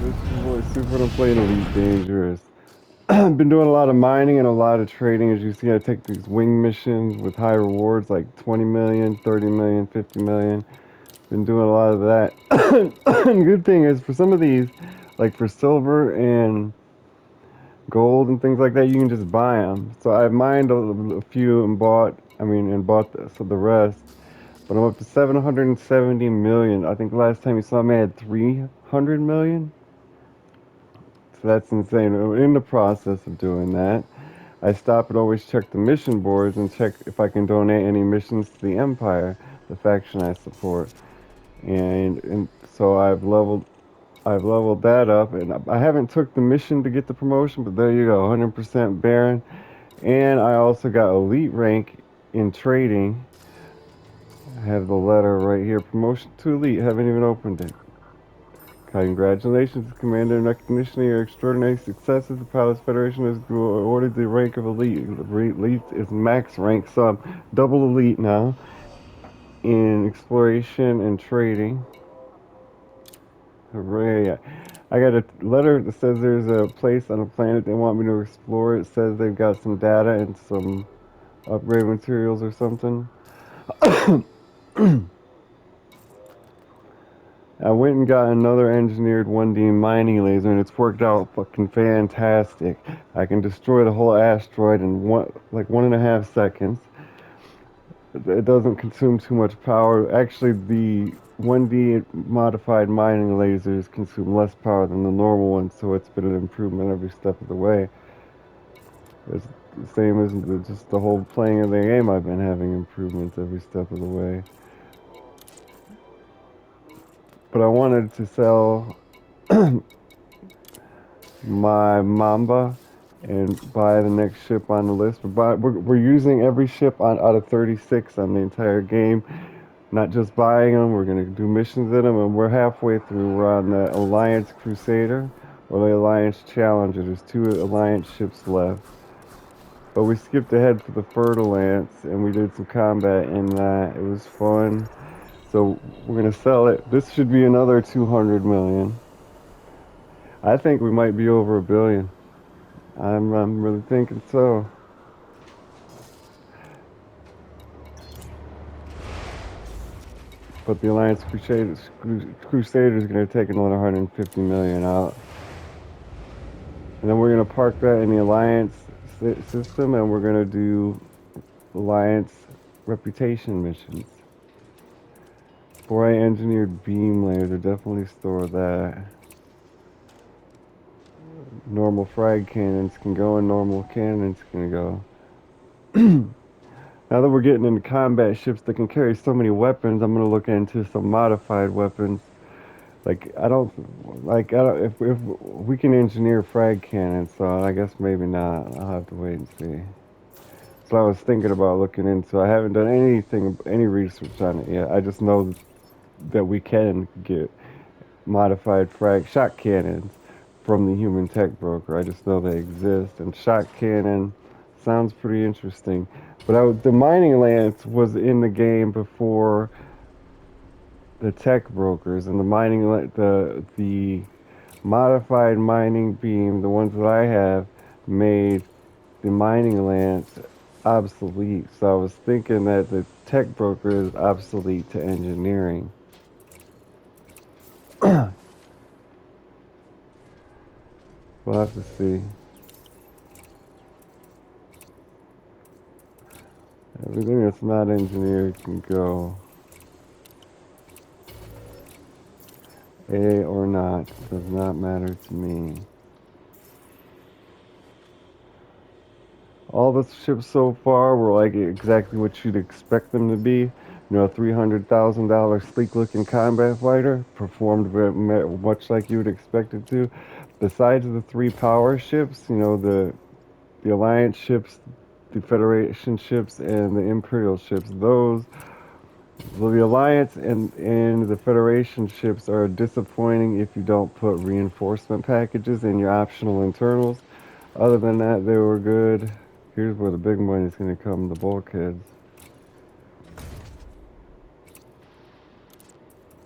This is your boy Super and I'm playing Elite Dangerous. I've been doing a lot of mining and a lot of trading. As you see, I take these wing missions with high rewards like 20 million, 30 million, 50 million. Been doing a lot of that. And good thing is for some of these, like for silver and gold and things like that, you can just buy them. So I've mined a few and bought the rest. But I'm up to 770 million. I think the last time you saw me I had 300 million. So that's insane. We're in the process of doing that. I stop and always check the mission boards and check if I can donate any missions to the Empire, the faction I support. And so I've leveled that up, and I haven't took the mission to get the promotion, but there you go, 100% Baron. And I also got elite rank in trading. I have the letter right here, promotion to elite. Haven't even opened it. Congratulations, Commander. In recognition of your extraordinary successes, the Pilots Federation has awarded the rank of elite. Elite is max rank, so I'm double elite now in exploration and trading. Hooray! I got a letter that says there's a place on a planet they want me to explore. It says they've got some data and some upgrade materials or something. I went and got another engineered 1D mining laser, and it's worked out fucking fantastic. I can destroy the whole asteroid in 1.5 seconds. It doesn't consume too much power. Actually, the 1D modified mining lasers consume less power than the normal ones, so it's been an improvement every step of the way. It's the same as just the whole playing of the game. I've been having improvements every step of the way. But I wanted to sell my Mamba and buy the next ship on the list. We're using every ship out of 36 on the entire game, not just buying them. We're going to do missions in them, and we're halfway through. We're on the Alliance Crusader or the Alliance Challenger. There's two Alliance ships left. But we skipped ahead for the Fertile Ants, and we did some combat in that. It was fun. So we're going to sell it. This should be another 200 million. I think we might be over a billion. I'm really thinking so. But the Alliance Crusaders are going to take another 150 million out. And then we're going to park that in the Alliance system, and we're going to do Alliance reputation missions. Boy, engineered beam laser, definitely store that. Normal frag cannons can go, and normal cannons can go. Now that we're getting into combat ships that can carry so many weapons, I'm going to look into some modified weapons. If we can engineer frag cannons, so I guess maybe not. I'll have to wait and see. So I was thinking about looking into. I haven't done any research on it yet. I just know that we can get modified frag shot cannons from the human tech broker. I just know they exist, and shot cannon sounds pretty interesting. But the mining lance was in the game before the tech brokers, and the modified mining beam, the ones that I have, made the mining lance obsolete. So I was thinking that the tech broker is obsolete to engineering. We'll have to see. Everything that's not engineered can go. A or not does not matter to me. All the ships so far were like exactly what you'd expect them to be. You know, a $300,000 sleek-looking combat fighter performed very much like you would expect it to. Besides the three power ships, you know, the Alliance ships, the Federation ships, and the Imperial ships, the Alliance and the Federation ships are disappointing if you don't put reinforcement packages in your optional internals. Other than that, they were good. Here's where the big money is going to come, the bulkheads.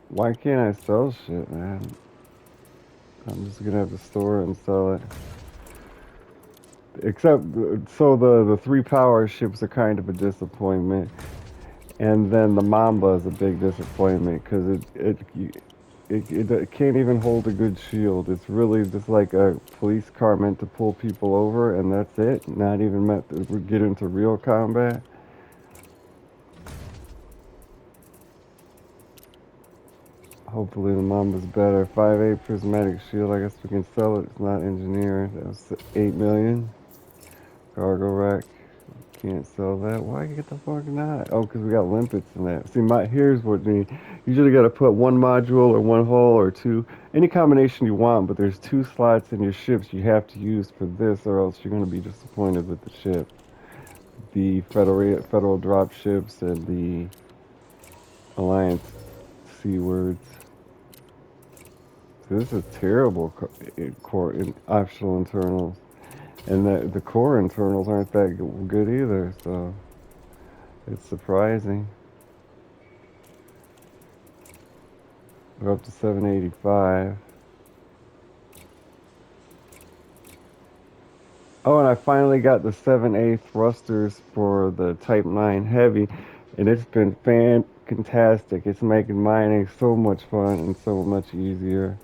Why can't I sell shit, man? I'm just gonna have to store it and sell it. Except, so the three power ships are kind of a disappointment, and then the Mamba is a big disappointment because it can't even hold a good shield. It's really just like a police car meant to pull people over, and that's it. Not even meant to get into real combat. Hopefully the Mamba's better. 5.8 prismatic shield. I guess we can sell it. It's not engineered. That was 8 million. Cargo rack. Can't sell that. Why get the fuck not? Oh, because we got limpets in that. See, here's what you need. You usually got to put one module or one hull or two, any combination you want. But there's two slots in your ships you have to use for this, or else you're gonna be disappointed with the ship. The federal drop ships and the Alliance Seawards. So this is terrible core optional internals, and the core internals aren't that good either. So it's surprising. We're up to 785. Oh, and I finally got the 7A thrusters for the Type 9 Heavy, and it's been fantastic. It's making mining so much fun and so much easier.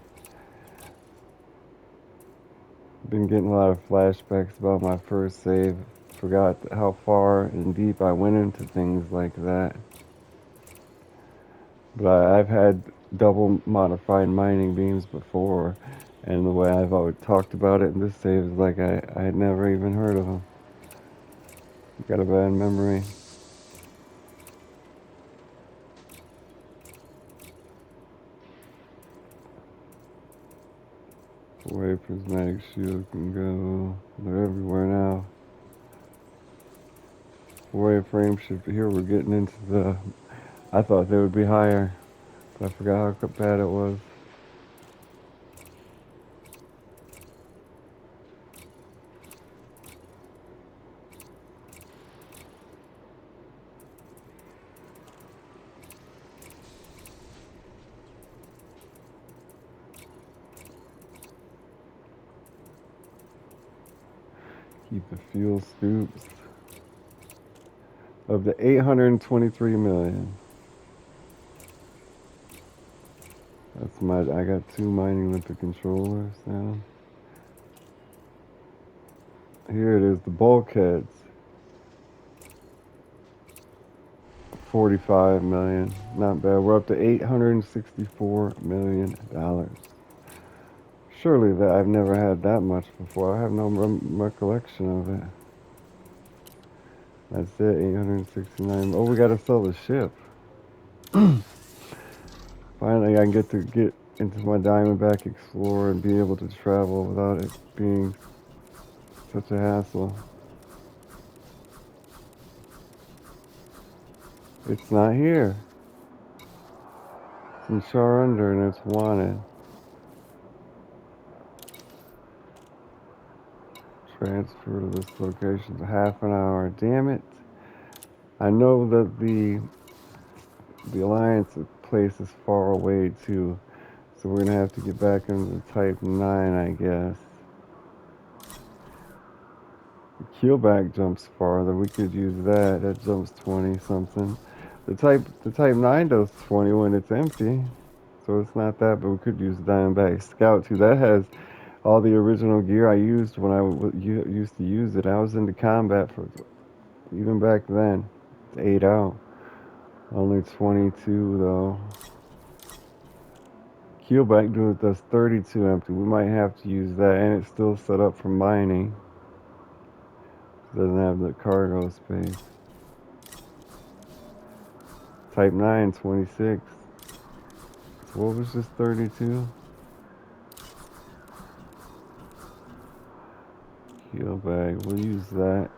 Been getting a lot of flashbacks about my first save. Forgot how far and deep I went into things like that. But I've had double modified mining beams before, and the way I've always talked about it in this save is like I had never even heard of them. Got a bad memory. Where prismatic shield can go. They're everywhere now. Where frame shift here, we're getting into the. I thought they would be higher, but I forgot how bad it was. Keep the fuel scoops. Of the 823 million. That's I got two mining limpet controllers now. Here it is, the bulkheads. 45 million. Not bad. We're up to $864 million. Surely that I've never had that much before. I have no recollection of it. That's it, 869. Oh, we gotta sell the ship. Finally, I can get into my Diamondback Explorer and be able to travel without it being such a hassle. It's not here. It's in Shar Under and it's wanted. Transfer to this location to half an hour. Damn it. I know that the Alliance place is far away too. So we're gonna have to get back into the Type 9, I guess. The keelback jumps farther. We could use that. That jumps 20 something. The Type 9 does 20 when it's empty. So it's not that, but we could use the Diamondback Scout too. That has all the original gear I used when I used to use it. I was into combat for even back then. It's 8 out. Only 22 though. Keelback does 32 empty. We might have to use that, and it's still set up for mining. It doesn't have the cargo space. Type 9, 26. So what was this 32? Keelback, we'll use that.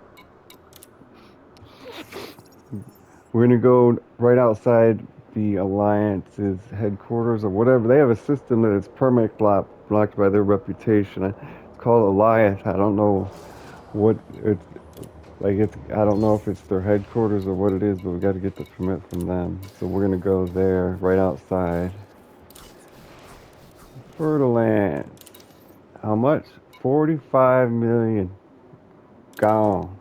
We're gonna go right outside the Alliance's headquarters or whatever. They have a system that is permanent blocked by their reputation. It's called Alliance. I don't know what it's like. I don't know if it's their headquarters or what it is, but we got to get the permit from them. So we're gonna go there right outside. Fertilance. How much? 45 million gone.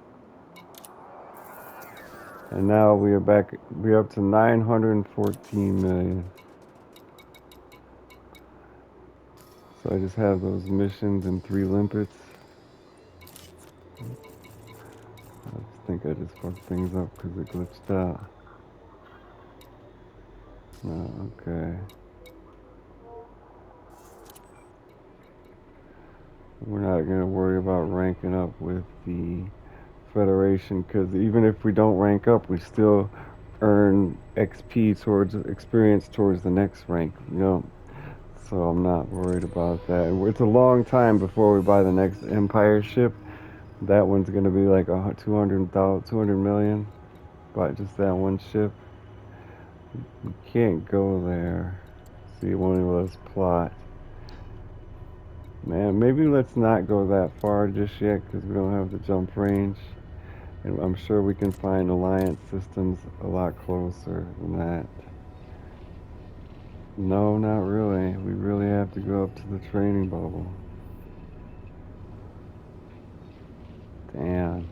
And now we are back, we're up to 914 million. So I just have those missions and 3 limpets. I think I just fucked things up because it glitched out. No, okay. We're not going to worry about ranking up with the Federation because even if we don't rank up, we still earn XP towards experience towards the next rank, you know. So I'm not worried about that. It's a long time before we buy the next Empire ship. That one's going to be like 200 million. Buy just that one ship. You can't go there. So you won't let us plot. Man, maybe let's not go that far just yet because we don't have the jump range. And I'm sure we can find alliance systems a lot closer than that. No, not really. We really have to go up to the training bubble. Damn.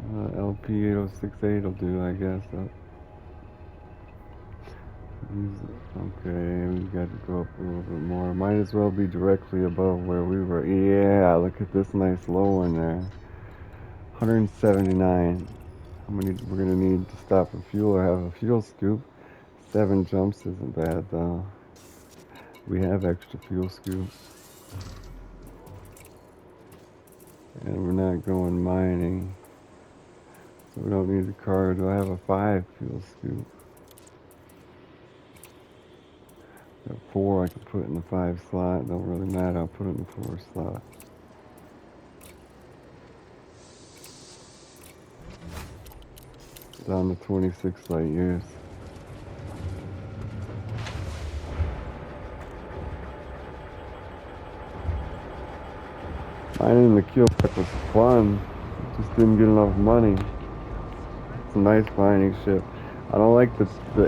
LP8068 will do, I guess. Okay, we got to go up a little bit more. Might as well be directly above where we were. Yeah, look at this nice low one there. 179. How many we're gonna need to stop for fuel or have a fuel scoop? 7 jumps isn't bad though. We have extra fuel scoop. And we're not going mining. So we don't need the cargo. I have a 5 fuel scoop. Got 4 I can put in the 5 slot. Don't really matter. I'll put it in the 4 slot. Down to 26 light years. Mining the kill pack was fun. Just didn't get enough money. It's a nice mining ship. I don't like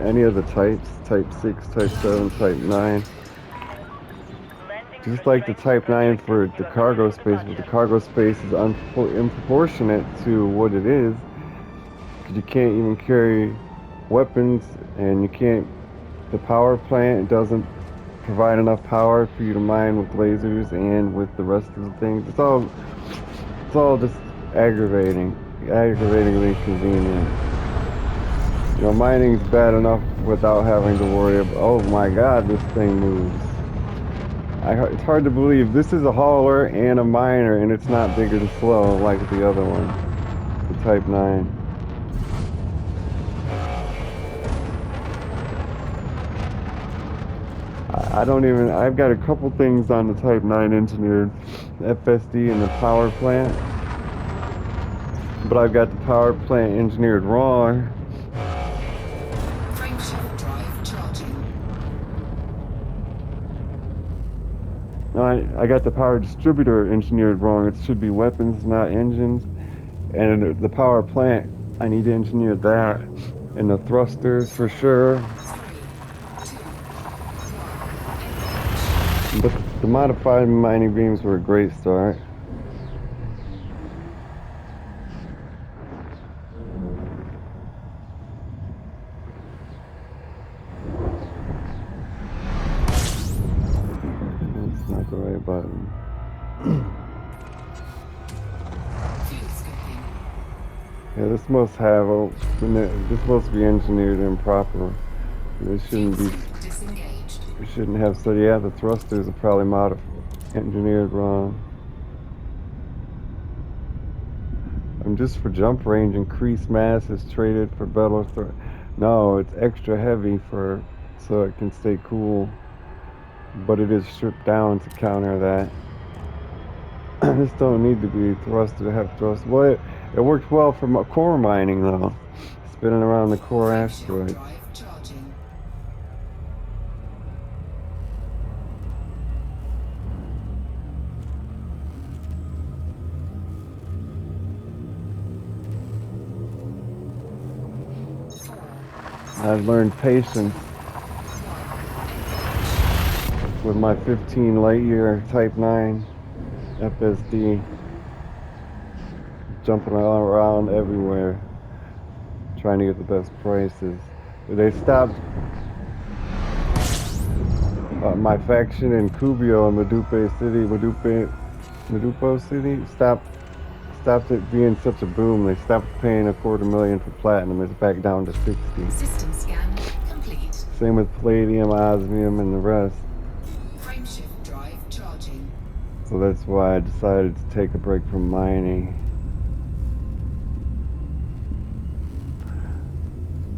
any of the types. Type 6, Type 7, Type 9. Just like the Type 9 for the cargo space, but the cargo space is unproportionate to what it is. Because you can't even carry weapons, and you can't. The power plant doesn't provide enough power for you to mine with lasers and with the rest of the things. It's all just aggravatingly convenient. You know, mining's bad enough without having to worry about, oh my god, this thing moves. It's hard to believe this is a hauler and a miner, and it's not big or slow like the other one, the Type 9. I've got a couple things on the Type 9 engineered, FSD and the power plant, but I've got the power plant engineered wrong. No, I got the power distributor engineered wrong. It should be weapons, not engines. And the power plant, I need to engineer that. And the thrusters for sure. But the modified mining beams were a great start. That's not the right button. Yeah, this must be engineered improper. This shouldn't be. It shouldn't have. So yeah, the thrusters are probably engineered wrong. And just for jump range, increased mass is traded for better thrust. No, it's extra heavy so it can stay cool. But it is stripped down to counter that. This don't need to be thrusted to have thrust. Well, it works well for core mining though. Spinning around the core asteroids. I've learned patience with my 15 light year Type 9 FSD, jumping all around everywhere, trying to get the best prices. They stopped my faction in Cubio and Madupo City. Stopped it being such a boom. They stopped paying $250,000 for platinum. It's back down to 60. System scan complete. Same with palladium, osmium, and the rest. Frameshift drive charging. So that's why I decided to take a break from mining.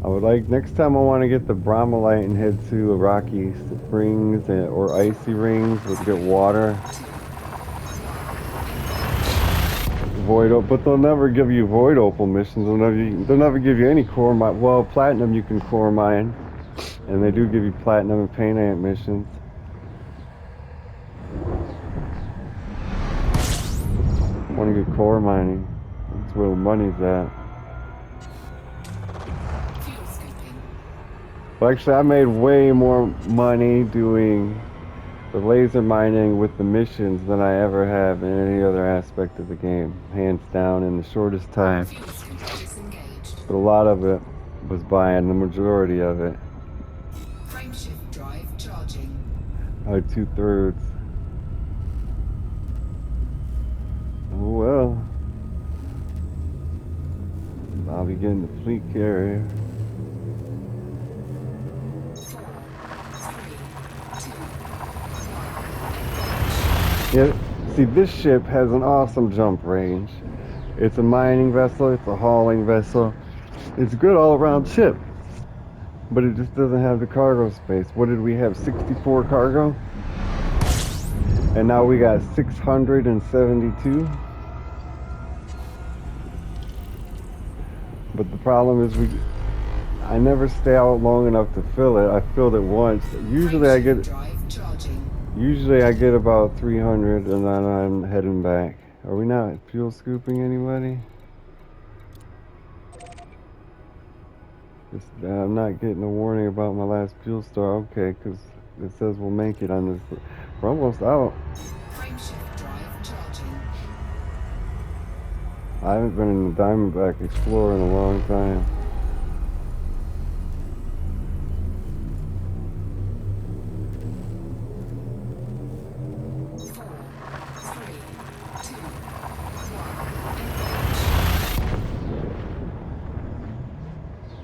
I would like, next time I want to get the Bromolite and head to Rocky Springs or Icy Rings with get water. But they'll never give you void opal missions. They'll never give you any core mine. Well, platinum you can core mine, and they do give you platinum and paint ant missions. I want to get core mining. That's where the money's at. But actually, I made way more money doing the laser mining with the missions than I ever have in any other aspect of the game, hands down, in the shortest time. But a lot of it was buying the majority of it. Frameshift drive charging. Like 2/3. Oh well. I'll be getting the fleet carrier. 4, 3, 2. Yeah, see, this ship has an awesome jump range. It's a mining vessel, it's a hauling vessel. It's a good all-around ship. But it just doesn't have the cargo space. What did we have? 64 cargo? And now we got 672. But the problem is I never stay out long enough to fill it. I filled it once. Usually I get about 300 and then I'm heading back. Are we not fuel scooping anybody? I'm not getting a warning about my last fuel star. Okay, because it says we'll make it on this. We're almost out. Frameshift drive charging. I haven't been in the Diamondback Explorer in a long time.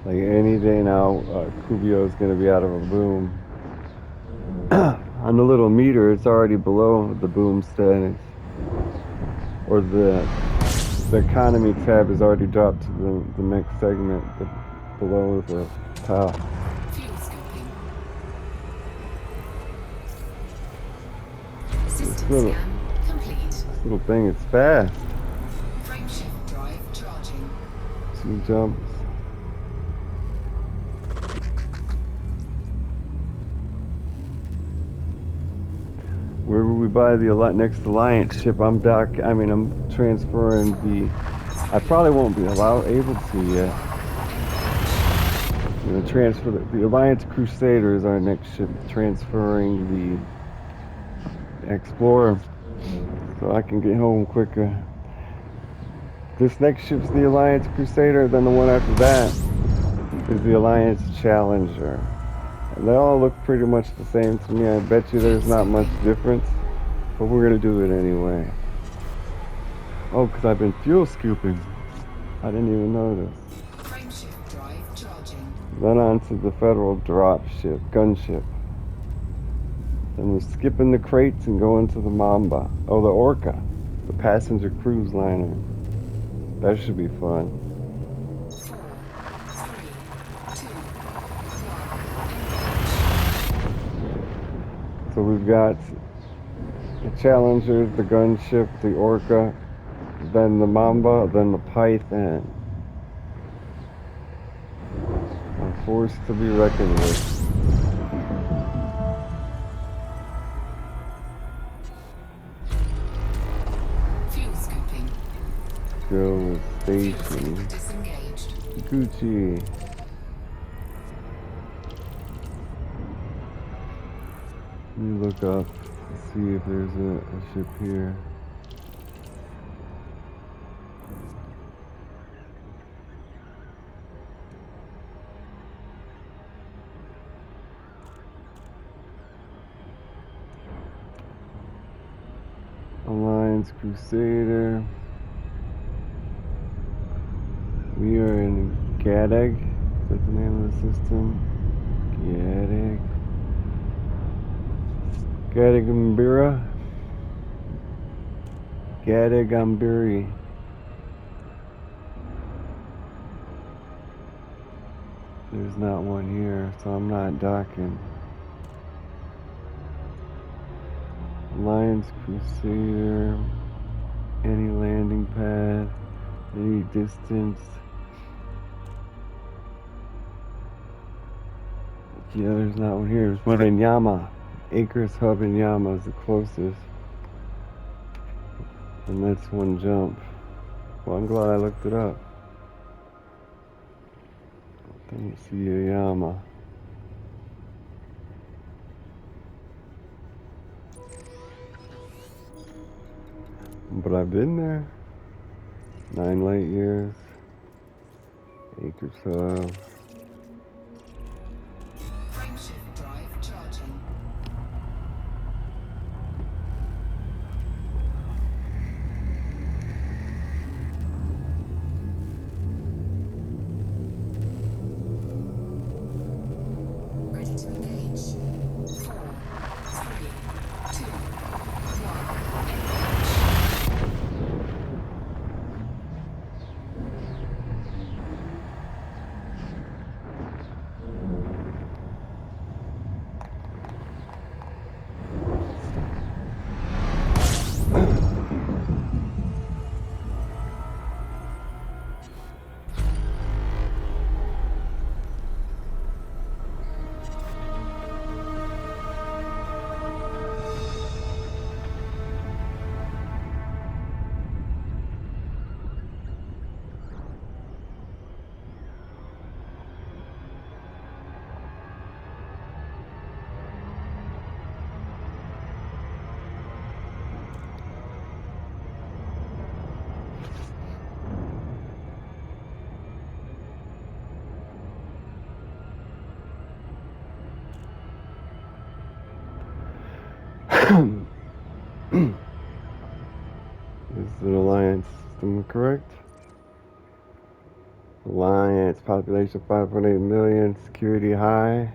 Like any day now, Cubio is going to be out of a boom. On the little meter, it's already below the boom status. Or the economy tab has already dropped to the next segment, below the top. System scan complete. This little thing is fast. Frameshift drive charging. 2 jumps. Where will we buy the next Alliance ship? I'm transferring the... I probably won't be able to yet. I'm going to transfer the Alliance Crusader is our next ship. Transferring the Explorer so I can get home quicker. This next ship's the Alliance Crusader, then the one after that is the Alliance Challenger. They all look pretty much the same to me. I bet you there's not much difference, but we're gonna do it anyway. Oh, because I've been fuel scooping. I didn't even notice. Frameshift drive charging. Then on to the Federal dropship, gunship. Then we're skipping the crates and going to the Mamba. Oh, the Orca, the passenger cruise liner. That should be fun. So we've got the Challenger, the gunship, the Orca, then the Mamba, then the Python. A force to be reckoned with. Fuel scooping. Go with station. Disengaged. Gucci. Let me look up to see if there's a ship here. Alliance Crusader. We are in Gadag. Is that the name of the system? Gadag. Gadagambira. Gadagambiri. There's not one here, so I'm not docking. Alliance Crusader. Any landing pad. Any distance. Yeah, there's not one here. There's one in Yama. Acres Hub in Yama is the closest. And that's one jump. Well, I'm glad I looked it up. Didn't see a Yama. But I've been there. 9 light years. Acres Hub. Frameshift drive charging. Ready to engage. 4, 3, 2, 1. Engage. Is the Alliance system correct? Alliance, population 5.8 million, security high,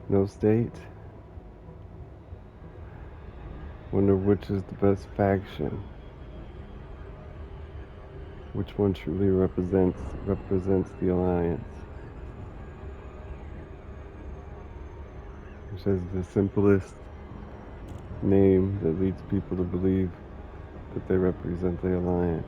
no state. Wonder which is the best faction. Which one truly represents the Alliance? Which has the simplest name that leads people to believe that they represent the Alliance.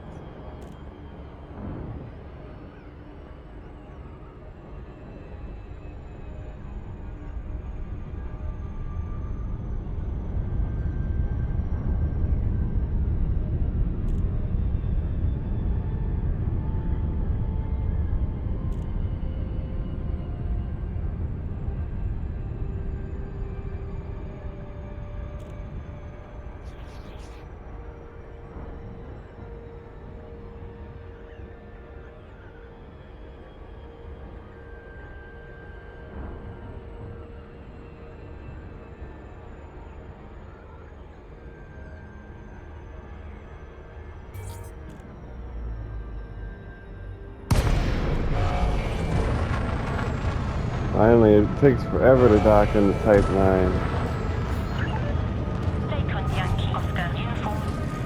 Finally, it takes forever to dock in the Type 9. Lakeland Yankee Oscar uniform.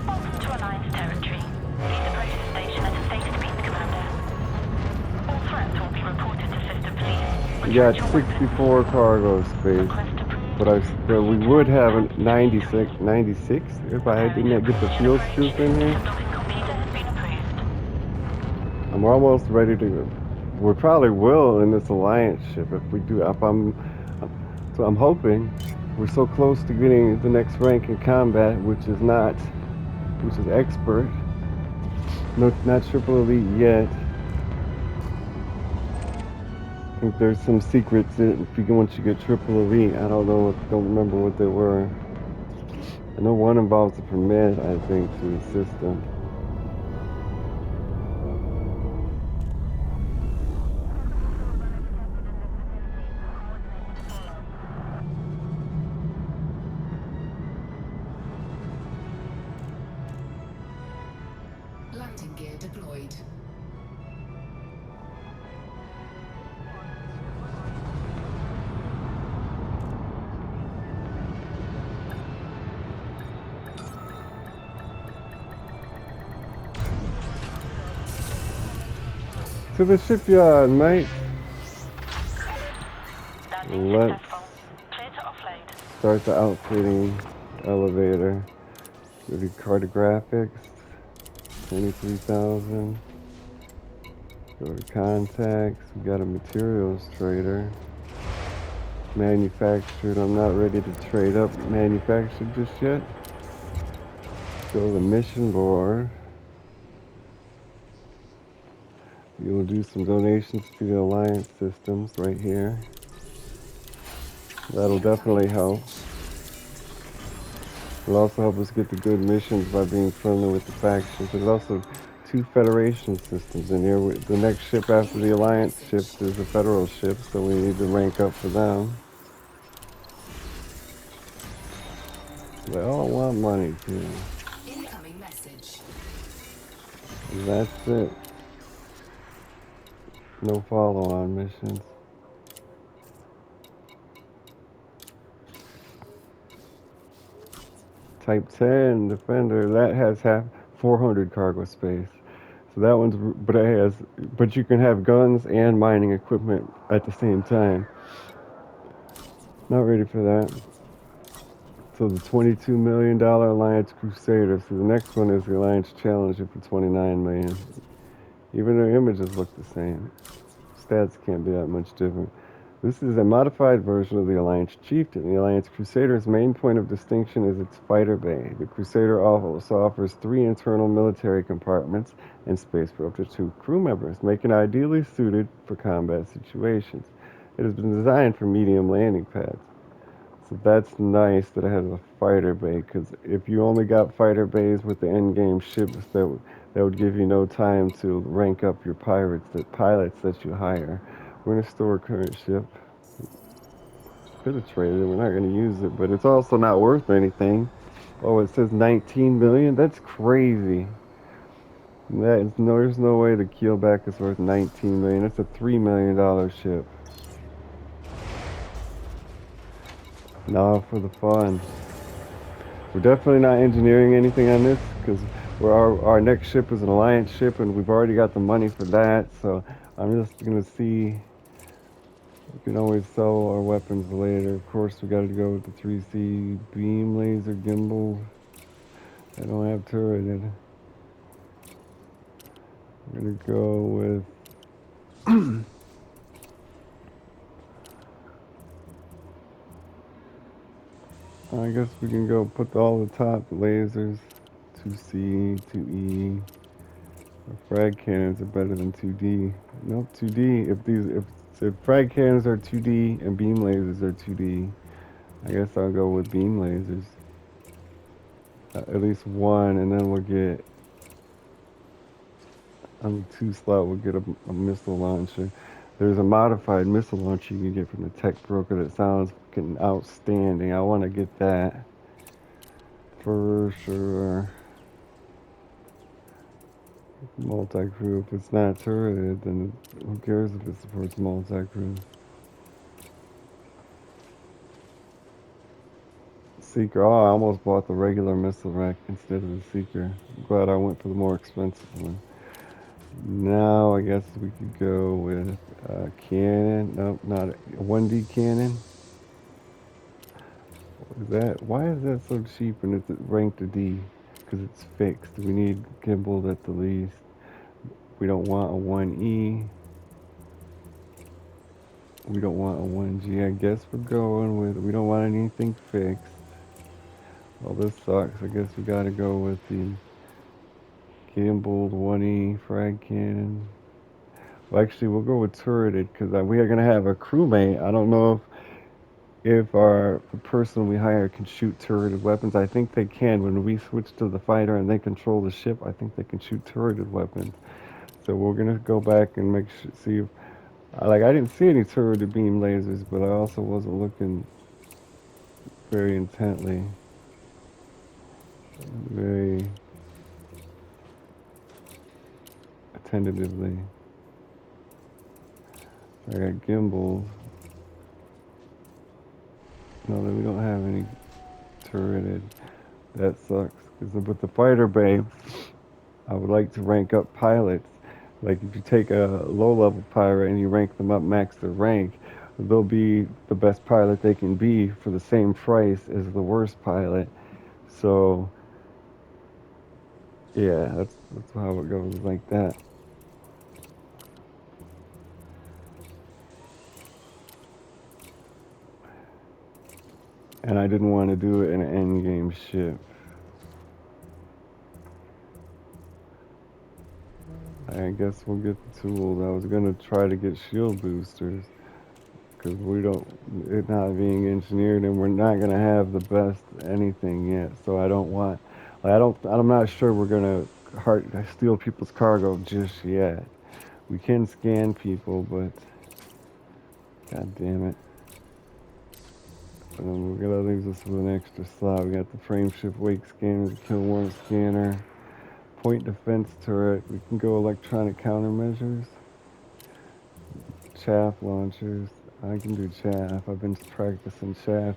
Welcome to Alliance territory. Please approach the station at a stated beat, Commander. All threats will be reported to Sister Police. We got 64 cargo space, but we would have a 96 if I didn't get the fuel scoop in here. I'm almost ready to go. We probably will in this Alliance ship if we do. So I'm hoping we're so close to getting the next rank in combat, which is expert. No, not triple elite yet. I think there's some secrets that if you once you get triple elite, I don't know, don't remember what they were. I know one involves a permit, I think, to the system. Landing gear deployed. To the shipyard, mate. Landing Let's successful. Clear to offload. start the outfitting elevator. Go to cartographics, 23,000. Go to contacts. We got a materials trader. Manufactured. I'm not ready to trade up manufactured just yet. Go to the mission board. You will do some donations to the alliance systems right here. That'll Incoming definitely help. message. It'll also help us get the good missions by being friendly with the factions. There's also two Federation systems in here. The next ship after the Incoming Alliance message. ships is a Federal ship, so we need to rank up for them. They all want money, too. Incoming message. That's it. No follow-on missions. Type 10 Defender, that has 400 cargo space. So that one's, but you can have guns and mining equipment at the same time. Not ready for that. So the $22 million Alliance Crusader. So the next one is the Alliance Challenger for 29 million. Even their images look the same. Stats can't be that much different. This is a modified version of the Alliance Chieftain. The Alliance Crusader's main point of distinction is its fighter bay. The Crusader also offers 3 internal military compartments and space for up to 2 crew members, making it ideally suited for combat situations. It has been designed for medium landing pads. So that's nice that it has a fighter bay, because if you only got fighter bays with the end-game ships, that would give you no time to rank up your pilots that you hire. We're gonna store current ship. Could have traded it. We're not gonna use it, but it's also not worth anything. Oh, it says 19 million. That's crazy. There's no way the Keelback is worth 19 million. That's a $3 million ship. Now for the fun. We're definitely not engineering anything on this because our next ship is an alliance ship and we've already got the money for that. So I'm just gonna see. We can always sell our weapons later. Of course, we got to go with the 3C beam laser gimbal. I don't have turreted. We're gonna go with. I guess we can go put all the top lasers. 2C, 2E. Our frag cannons are better than 2D. Nope, 2D. If frag cannons are 2D and beam lasers are 2D, I guess I'll go with beam lasers. At least one, and then we'll get on the 2 slot. We'll get a missile launcher. There's a modified missile launcher you can get from the tech broker that sounds fucking outstanding. I want to get that for sure. Multi-crew. If it's not turreted, then who cares if it supports multi-crew? Seeker. Oh, I almost bought the regular missile rack instead of the Seeker. I'm glad I went for the more expensive one. Now I guess we could go with cannon. Nope, not a 1D cannon. What is that? Why is that so cheap and it's ranked a D? Because it's fixed. We need gimbal at the least. We don't want a 1E. We don't want a 1G. I guess we're going with. We don't want anything fixed. Well, this sucks. I guess we gotta go with the gimbaled 1E frag cannon. Well, actually, we'll go with turreted because we are gonna have a crewmate. I don't know if the person we hire can shoot turreted weapons. I think they can. When we switch to the fighter and they control the ship, I think they can shoot turreted weapons. So we're gonna go back and make sure, see if, like, I didn't see any turreted beam lasers, but I also wasn't looking very intently, very attentively. So I got gimbals. No, we don't have any turreted. That sucks. Because with the fighter bay, I would like to rank up pilots. Like if you take a low-level pilot and you rank them up max their rank, they'll be the best pilot they can be for the same price as the worst pilot. So yeah, that's how it goes like that. And I didn't want to do it in an endgame ship. I guess we'll get the tools. I was gonna try to get shield boosters because we don't, it not being engineered, and we're not gonna have the best anything yet. So I don't want, like, I'm not sure we're gonna steal people's cargo just yet. We can scan people, but god damn it. We're gonna leave this with an extra slot. We got the frameshift wake scanner, the kill warrant scanner, point defense turret. We can go electronic countermeasures, chaff launchers. I can do chaff. I've been practicing chaff.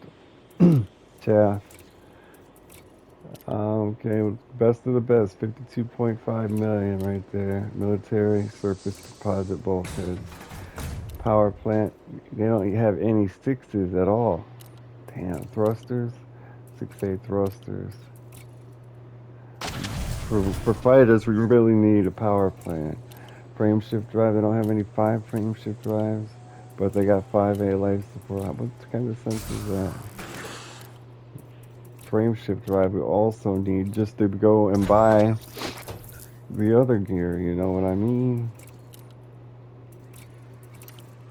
Chaff. Okay, best of the best. 52.5 million right there. Military surface deposit bulkheads. Power plant. They don't have any sixes at all. Damn, thrusters. 6A thrusters. For fighters, we really need a power plant. Frame shift drive. They don't have any 5 frame shift drives, but they got 5A life support. What kind of sense is that? Frame shift drive we also need just to go and buy the other gear, you know what I mean?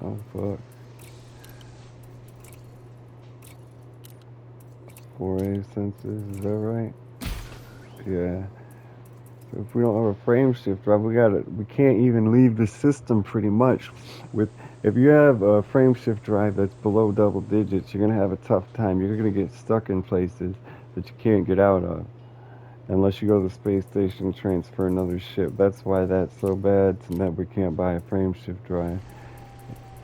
Oh fuck. 4A sensors, is that right? Yeah. So if we don't have a frame shift drive, we can't even leave the system pretty much. With if you have a frame shift drive that's below double digits, you're gonna have a tough time. You're gonna get stuck in places that you can't get out of unless you go to the space station and transfer another ship. That's why that's so bad, and that we can't buy a frame shift drive.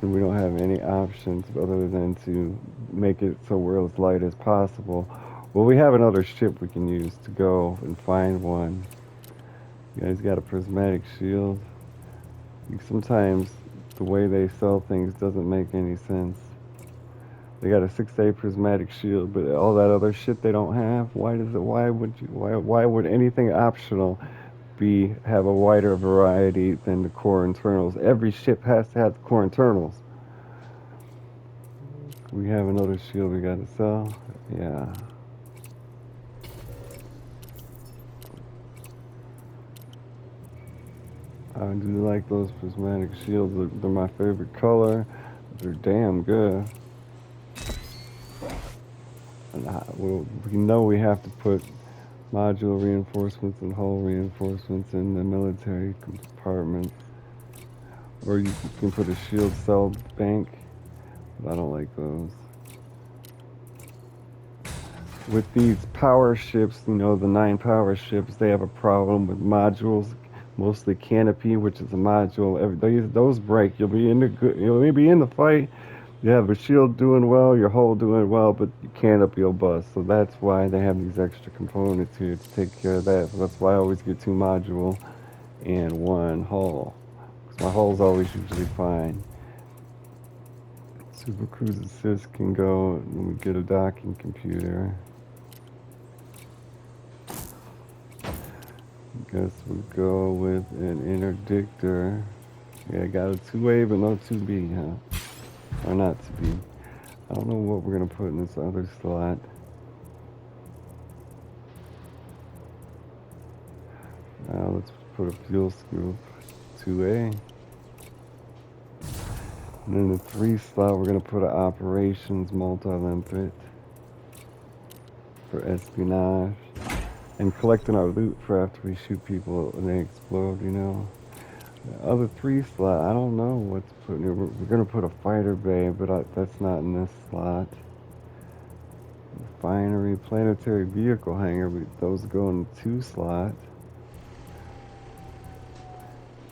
And we don't have any options other than to make it so we're as light as possible. Well, we have another ship we can use to go and find one. You guys got a prismatic shield? Sometimes the way they sell things doesn't make any sense. They got a 6A prismatic shield, but all that other shit they don't have. Why would anything optional have a wider variety than the core internals? Every ship has to have the core internals. We have another shield we gotta sell. Yeah. I do like those prismatic shields. They're my favorite color. They're damn good. We know we have to put module reinforcements and hull reinforcements in the military compartments. Or you can put a shield cell bank, but I don't like those. With these power ships, the 9 power ships, they have a problem with modules, mostly canopy, which is a module. Those break. You'll be in the fight. You have a shield doing well, your hull doing well, but your canopy will bust. So that's why they have these extra components here to take care of that. So that's why I always get 2 module and 1 hull. Because my hull's always usually fine. Super Cruise Assist can go, and we get a docking computer. Guess we go with an interdictor. Yeah, got a 2A but no 2B, huh? Or not 2B. I don't know what we're gonna put in this other slot. Let's put a fuel scoop. 2A. And in the 3 slot, we're going to put an operations multi-limpet for espionage. And collecting our loot for after we shoot people and they explode, you know. The other 3 slot, I don't know what to put in here. We're going to put a fighter bay, but that's not in this slot. Refinery, planetary vehicle hangar, those go in the 2 slot.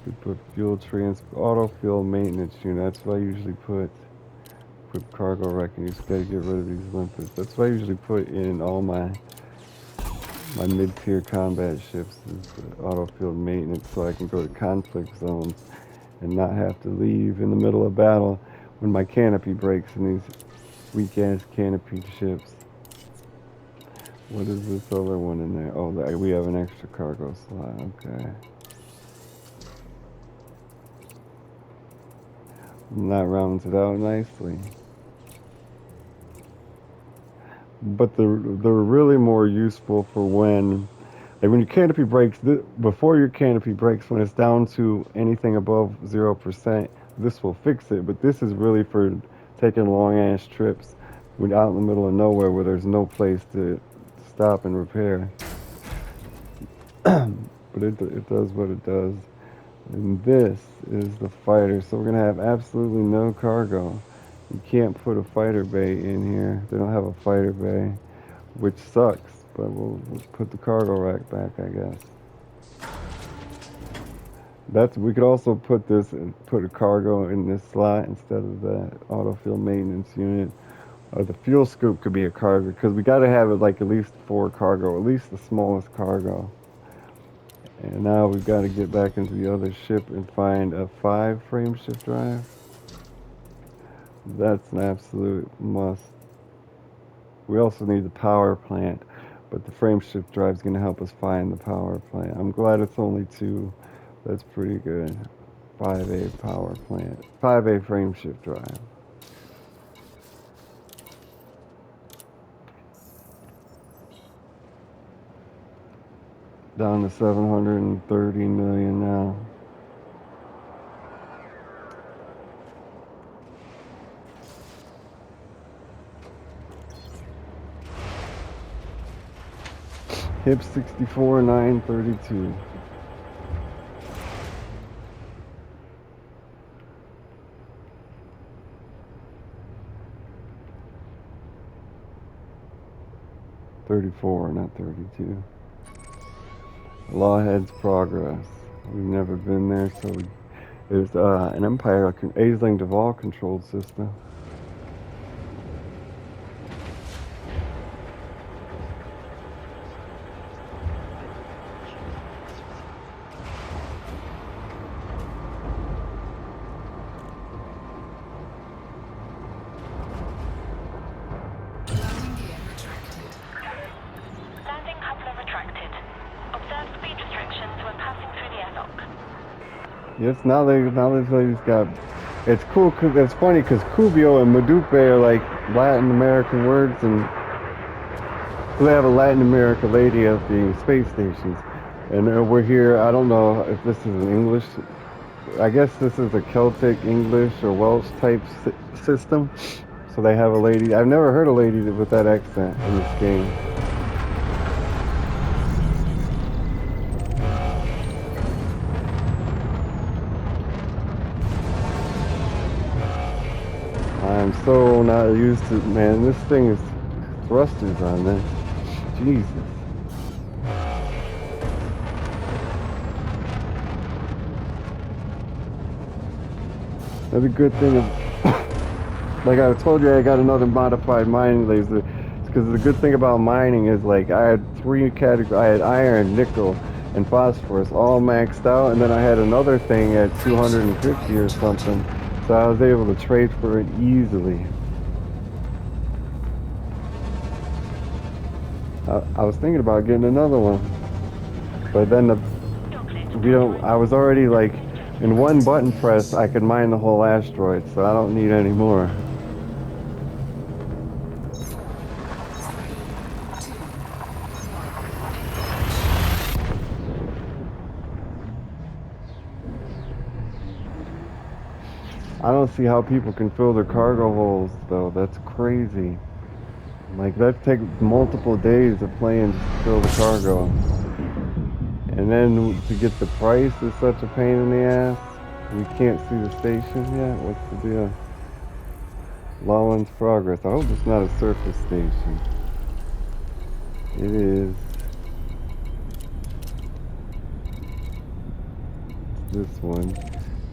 We put fuel transport, auto fuel maintenance unit. That's what I usually put cargo wreck, and you just gotta get rid of these limpets. That's what I usually put in all my mid-tier combat ships is auto fuel maintenance, so I can go to conflict zones and not have to leave in the middle of battle when my canopy breaks in these weak-ass canopy ships. What is this other one in there? Oh, we have an extra cargo slot. Okay. And that rounds it out nicely. But they're really more useful for when your canopy breaks, before your canopy breaks, when it's down to anything above 0%, this will fix it. But this is really for taking long ass trips out in the middle of nowhere where there's no place to stop and repair. But it does what it does. And this is the fighter. So we're going to have absolutely no cargo. You can't put a fighter bay in here. They don't have a fighter bay, which sucks. But we'll put the cargo rack back, I guess. We could also put a cargo in this slot instead of the auto fuel maintenance unit. Or the fuel scoop could be a cargo, because we got to have it like at least 4 cargo, at least the smallest cargo. And now we've got to get back into the other ship and find a 5 frame shift drive. That's an absolute must. We also need the power plant, but the frame shift drive is going to help us find the power plant. I'm glad it's only 2. That's pretty good. 5A power plant. 5A frame shift drive. Down to 730 million now. Hip 64, 932. Not 32. Lawhead's Progress. We've never been there, so there's an Empire Aisling Duval controlled system. Landing gear retracted. Landing coupler retracted. Observe speed restrictions when passing through the airlock. Yes, now this lady's got. It's cool because it's funny because Cubio and Madupe are like Latin American words, and so they have a Latin America lady at the space stations, and we're here. I don't know if this is an English. I guess this is a Celtic, English, or Welsh type system. So they have a lady. I've never heard a lady with that accent in this game. I'm so not used to, man, this thing is thrusters on this. Jesus. That's a good thing of, like I told you, I got another modified mining laser. Because the good thing about mining is, like, I had 3 categories. I had iron, nickel, and phosphorus all maxed out, and then I had another thing at 250 or something. So I was able to trade for it easily. I was thinking about getting another one, but then I was already like, in one button press, I could mine the whole asteroid, so I don't need any more. 3, 2, 1. I don't see how people can fill their cargo holds though. That's crazy. Like that takes multiple days of playing just to fill the cargo. And then to get the price is such a pain in the ass. We can't see the station yet. What's the deal? Lawlan's Progress. I hope it's not a surface station. It is. It's this one.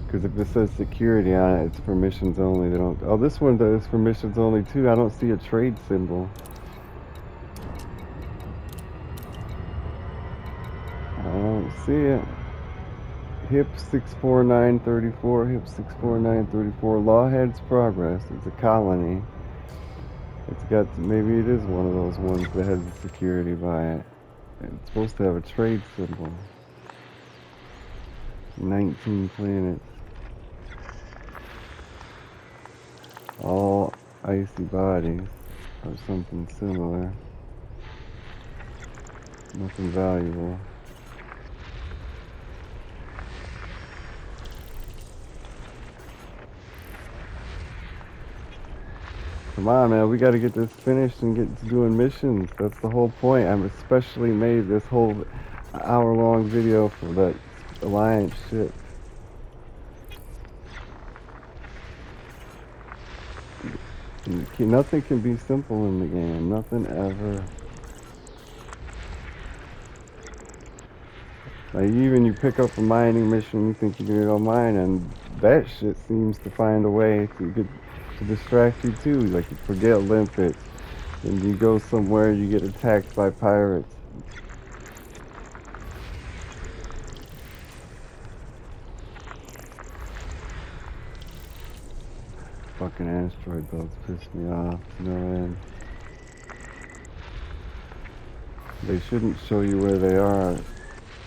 Because if it says security on it, it's for missions only. They don't. Oh, this one does for missions only too. I don't see a trade symbol. I don't see it. HIP 64934, HIP 64934, Lawhead's Progress. It's a colony. It's got, maybe it is one of those ones that has the security by it. It's supposed to have a trade symbol. 19 planets. All icy bodies, or something similar. Nothing valuable. Come on, man, we gotta get this finished and get to doing missions. That's the whole point. I've especially made this whole hour-long video for that Alliance ship. Nothing can be simple in the game. Nothing ever. Like, even you pick up a mining mission, you think you're gonna go mine, and that shit seems to find a way to distract you too. Like, you forget limpets, and you go somewhere, you get attacked by pirates. Fucking asteroid belts piss me off, you know what I mean? They shouldn't show you where they are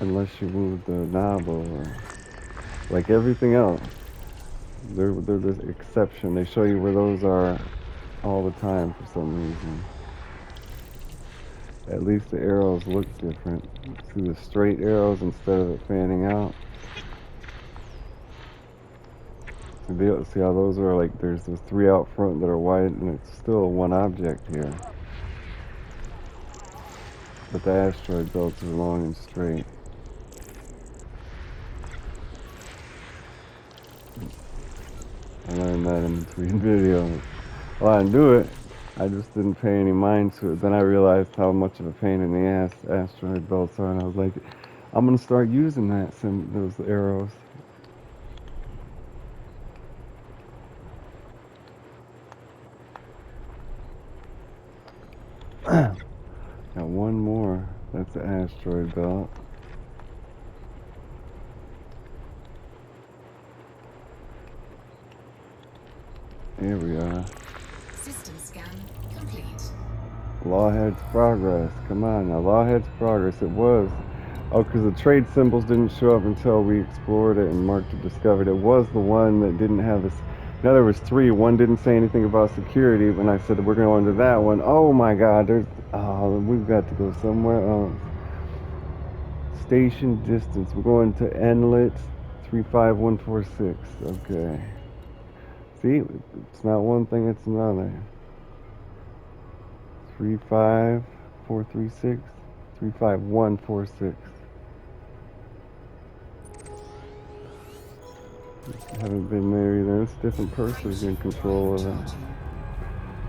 unless you move the knob over. Like everything else, they're the exception. They show you where those are all the time for some reason. At least the arrows look different. See the straight arrows instead of it fanning out. See how those are like, there's those three out front that are white, and it's still one object here. But the asteroid belts are long and straight. I learned that in between videos. Well, I knew it. I just didn't pay any mind to it. Then I realized how much of a pain in the ass asteroid belts are, and I was like, I'm gonna start using those arrows. Got one more. That's the asteroid belt. Here we are. System scan complete. Lawhead's Progress. Come on now, Lawhead's Progress. It was. Oh, because the trade symbols didn't show up until we explored it and marked it discovered. It was the one that didn't have this. Now there was three. One didn't say anything about security. When I said we're going to that one, oh my God, we've got to go somewhere else. Station distance. We're going to Inlet 35146. Okay. See, it's not one thing, it's another. 35436, 35146. Haven't been there either. It's different persons in control of it.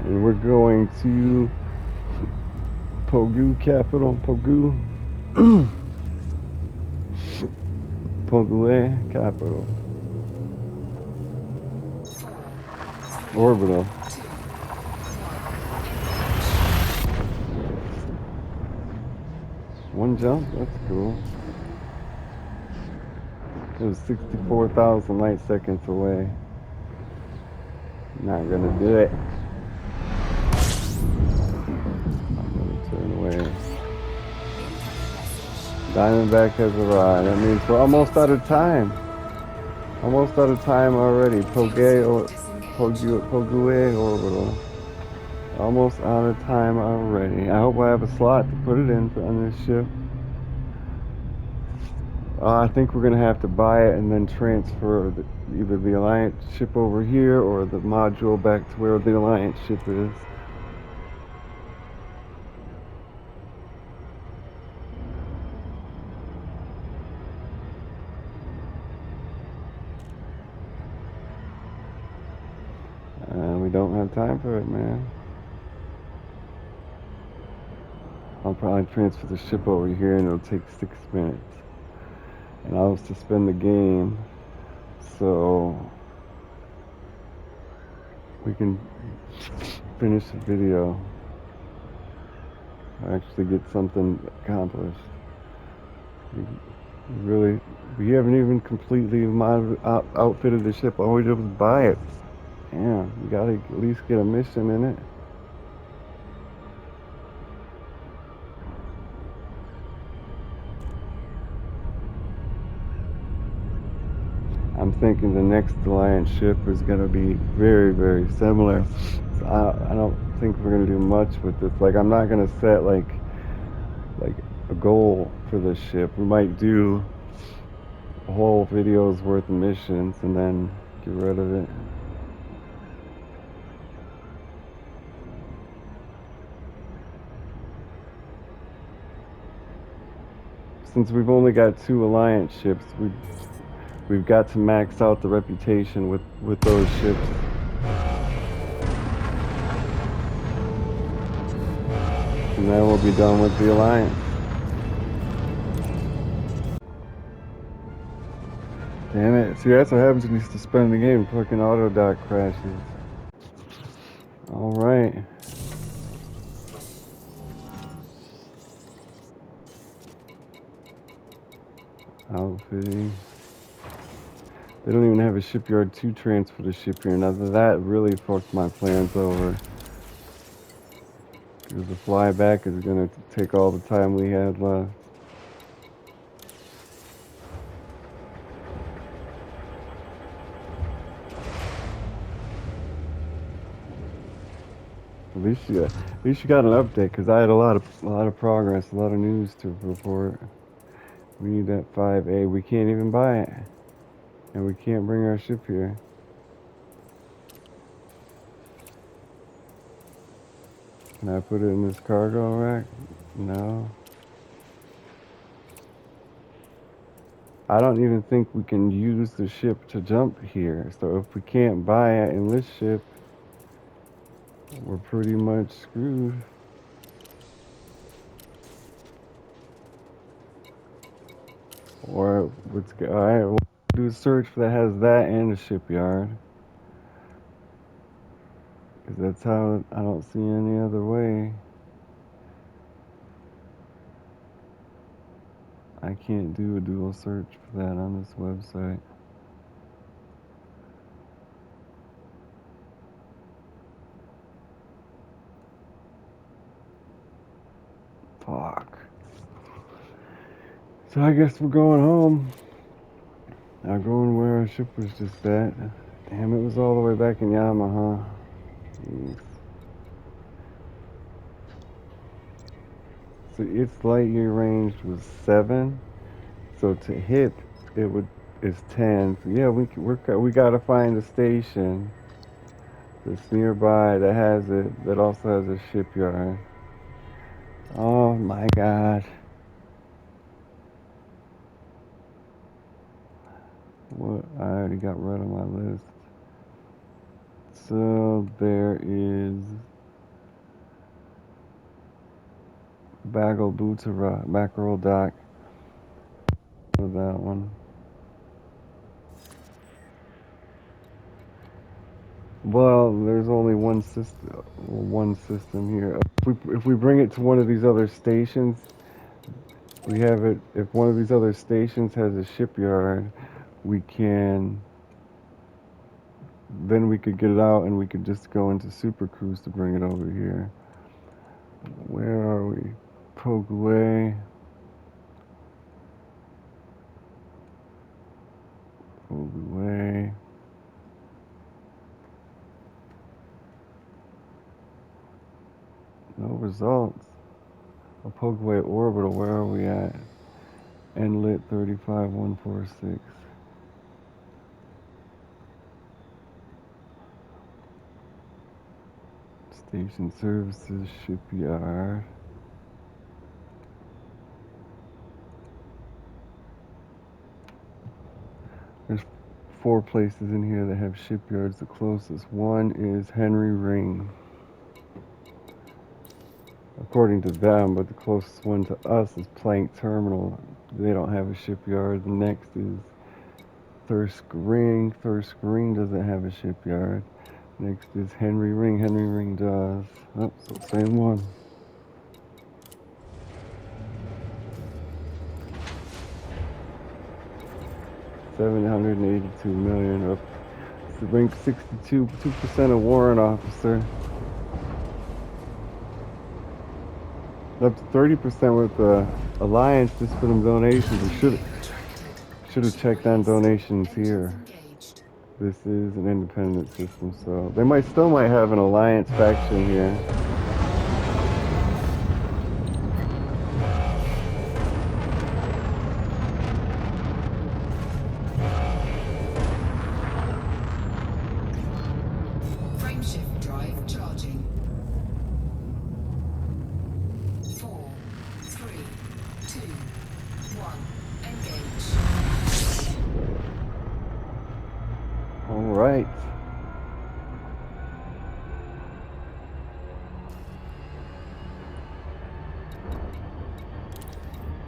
And we're going to Pogu capital. Pogu. Pogue capital. Orbital. One jump? That's cool. It was 64,000 light seconds away. Not gonna do it. I'm gonna turn away. Diamondback has arrived. That means we're almost out of time. Almost out of time already. Pogue orbital. Almost out of time already. I hope I have a slot to put it in on this ship. I think we're gonna have to buy it and then transfer either the Alliance ship over here or the module back to where the Alliance ship is. We don't have time for it, man. I'll probably transfer the ship over here and it'll take 6 minutes. And I'll suspend the game so we can finish the video. Actually get something accomplished. Really, we haven't even completely outfitted the ship. All we did was buy it. Yeah, you gotta at least get a mission in it. I'm thinking the next Alliance ship is gonna be very, very similar. So I don't think we're gonna do much with this. Like, I'm not gonna set like a goal for this ship. We might do a whole video's worth of missions and then get rid of it. Since we've only got 2 Alliance ships, we've got to max out the reputation with those ships. And then we'll be done with the Alliance. Damn it. See, that's what happens when you suspend the game. Fucking auto dock crashes. Alright. Outfitting. They don't even have a shipyard to transfer the ship here. Now that really fucked my plans over. Because the flyback is going to take all the time we had left. At least you got an update, because I had a lot of progress, a lot of news to report. We need that 5A. We can't even buy it. And we can't bring our ship here. Can I put it in this cargo rack? No. I don't even think we can use the ship to jump here. So if we can't buy it in this ship, we're pretty much screwed. Or let's go. Alright, we'll do a search that has that and a shipyard. Because that's how I don't see any other way. I can't do a dual search for that on this website. Fuck. So I guess we're going home. Now going where our ship was just at. Damn, it was all the way back in Yamaha. Jeez. So its light year range was 7. So to hit, it's 10. So yeah, we gotta find a station that's nearby that has it, that also has a shipyard. Oh my god. What? I already got rid of my list. So there is Bagel Butera, Mackerel Dock. For that one. Well, there's only one system here. If we bring it to one of these other stations, we have it. If one of these other stations has a shipyard, we can. Then we could get it out, and we could just go into Super Cruise to bring it over here. Where are we? Pogway. Pogway. No results. A Pogway orbital. Where are we at? Inlet 35146. Station services, shipyard. There's 4 places in here that have shipyards. The closest one is Henry Ring, according to them, but the closest one to us is Plank Terminal. They don't have a shipyard. The next is Thirsk Ring. Thirsk Ring doesn't have a shipyard. Next is Henry Ring. Henry Ring does. Oh, so same one. $782 million. Up to rank 62, 2% of warrant officer. Up to 30% with the Alliance just for them donations. We should have checked on donations here. This is an independent system, so they still might have an Alliance faction here. Frameshift drive charging. 4, 3, 2, 1. Engage. All right.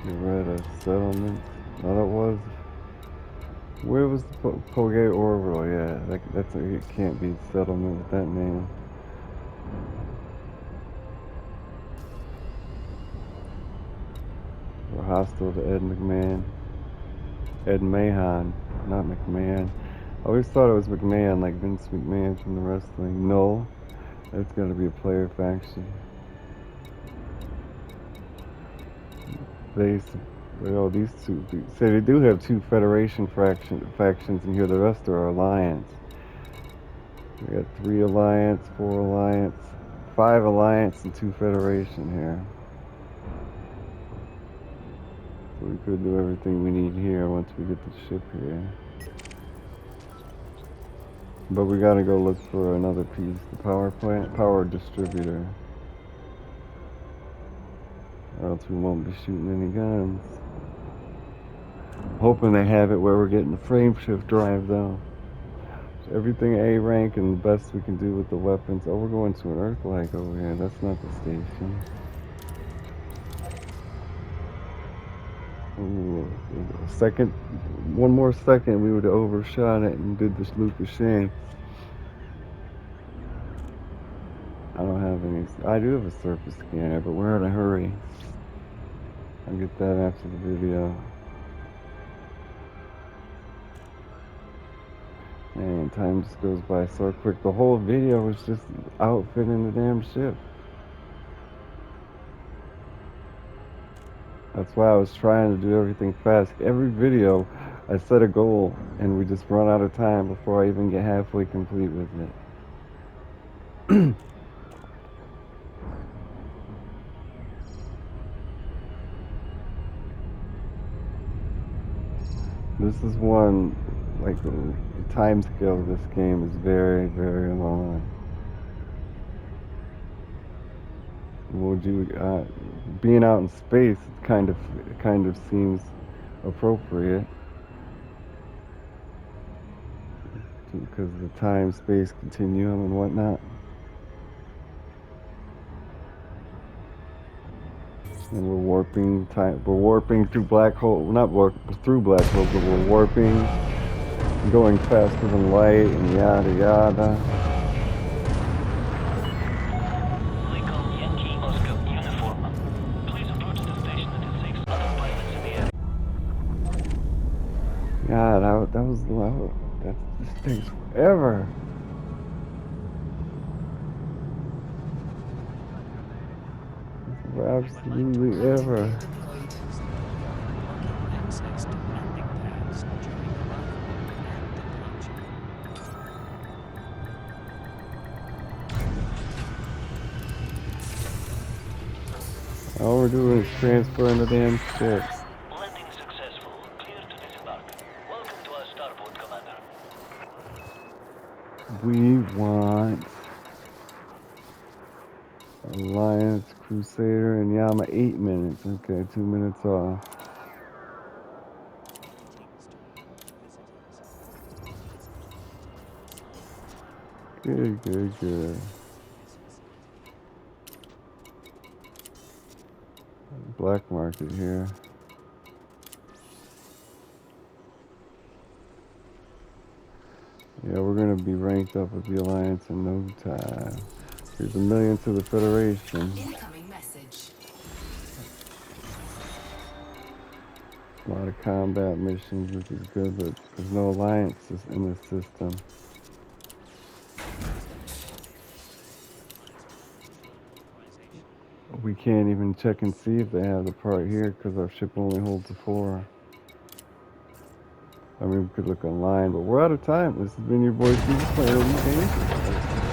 Loretta settlement. No, that was. Where was the Pogay Orbital? Yeah, it can't be settlement with that name. We're hostile to Ed McMahon. Ed Mahan, not McMahon. I always thought it was McMahon, like Vince McMahon from the wrestling. No, that's got to be a player faction. These two. Say they do have 2 Federation factions in here. The rest are Alliance. We got 3 Alliance, 4 Alliance, 5 Alliance, and 2 Federation here. So we could do everything we need here once we get the ship here. But we gotta go look for another piece, the power plant, power distributor. Or else we won't be shooting any guns. Hoping they have it where we're getting the frame shift drive though. So everything A rank and the best we can do with the weapons. Oh, we're going to an Earthlight over here. That's not the station. Ooh, one more second, we would have overshot it and did this Lucas Shane. I don't have any. I do have a surface scanner, but we're in a hurry. I'll get that after the video. Man, time just goes by so quick. The whole video was just outfitting the damn ship. That's why I was trying to do everything fast. Every video, I set a goal, and we just run out of time before I even get halfway complete with it. This is one, like, the time scale of this game is very, very long. Would you, being out in space, it kind of seems appropriate. Because of the time-space continuum and whatnot. And we're warping time. We're warping through black hole. Not through black holes, but we're warping, going faster than light, and yada yada. Lincoln Yankee Oscar uniform. Please approach the station at 6 other pilots in the air. Yeah, that was loud. This takes forever. Absolutely ever. Deployed. Access to landing pads during arrival and departure. All we're doing is transferring the damn ship. Landing successful. Clear to disembark. Welcome to our starboard, Commander. We want Alliance, Crusader, and Yama 8 minutes. Okay, 2 minutes off. Greetings to all visitors of moralities planetary society. Good, good, good. This is Black market here. Yeah, we're gonna be ranked up with the Alliance in no time. Here's $1 million to the Federation. Incoming message. A lot of combat missions, which is good, but there's no alliances in this system. We can't even check and see if they have the part here because our ship only holds a 4. I mean, we could look online, but we're out of time. This has been your boy Super playing Elite Dangerous.